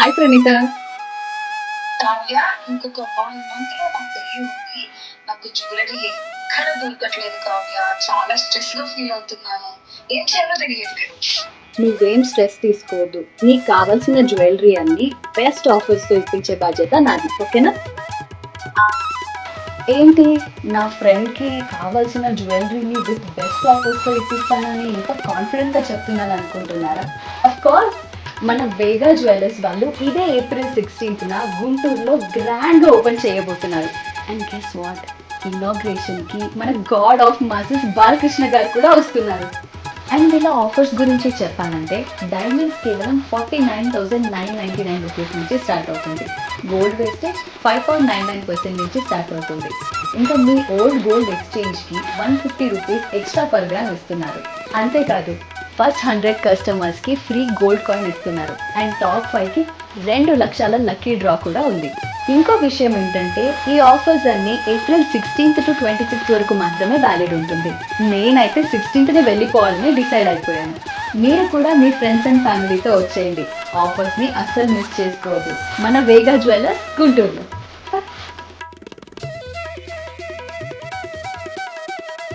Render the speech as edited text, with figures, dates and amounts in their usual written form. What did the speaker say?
Hi Praneetha. Kavya, ఇంకొక 1 month లో నా పెళ్లి ఉంది. నాకు జ్యువెలరీ ఎక్కడ దొరకట్లేదు కావ్య. చాలా స్ట్రెస్ గా ఫీల్ అవుతున్నాను. ఏం చేయాలో తెలియట్లేదు. నువ్వేం స్ట్రెస్ తీసుకోవద్దు. నీకు కావాల్సిన జ్యువెలరీ అన్ని బెస్ట్ ఆఫర్స్ తో ఇప్పించే బాధ్యత నాది, ఓకేనా? ఏంటి, నా ఫ్రెండ్ కి కావాల్సిన జ్యువెలరీని విత్ బెస్ట్ ఆఫర్స్ తో ఇప్పిస్తానని ఇంకా కాన్ఫిడెంట్ గా చెప్తున్నాను అనుకుంటున్నారా? అఫ్ కోర్స్, మన వేగా జ్యువెలర్స్ వాళ్ళు ఇదే ఏప్రిల్ 16న గుంటూరులో గ్రాండ్ గా ఓపెన్ చేయబోతున్నారు. అండ్ గెస్ వాట్, ఇనాగ్రేషన్ కి మన గాడ్ ఆఫ్ మాసెస్ బాలకృష్ణ గారు కూడా వస్తున్నారు. అండ్ ఇలా ఆఫర్స్ గురించి చెప్పాలంటే డైమండ్స్ కేవలం 49,999 రూపీస్ నుంచి స్టార్ట్ అవుతుంది. గోల్డ్ వేస్టేజ్ 5.99% నుంచి స్టార్ట్ అవుతుంది. ఇంకా మీ ఓల్డ్ గోల్డ్ ఎక్స్చేంజ్కి 150 రూపీస్ ఎక్స్ట్రా పర్ గ్రామ్ ఇస్తున్నారు. అంతేకాదు, ఫస్ట్ 100 కస్టమర్స్కి ఫ్రీ గోల్డ్ కాయిన్ ఇస్తున్నారు. అండ్ టాప్ 5కి 2 లక్షల లక్కీ డ్రా కూడా ఉంది. ఇంకో విషయం ఏంటంటే ఈ ఆఫర్స్ అన్ని ఏప్రిల్ 16th to 26th వరకు మాత్రమే వ్యాలిడ్ ఉంటుంది. నేనైతే 16th వెళ్ళిపోవాలని డిసైడ్ అయిపోయాను. మీరు కూడా మీ ఫ్రెండ్స్ అండ్ ఫ్యామిలీతో వచ్చేయండి. ఆఫర్స్ని అస్సలు మిస్ చేసుకోవద్దు. మన వేగా జ్యువెలర్స్ గుంటూరులో.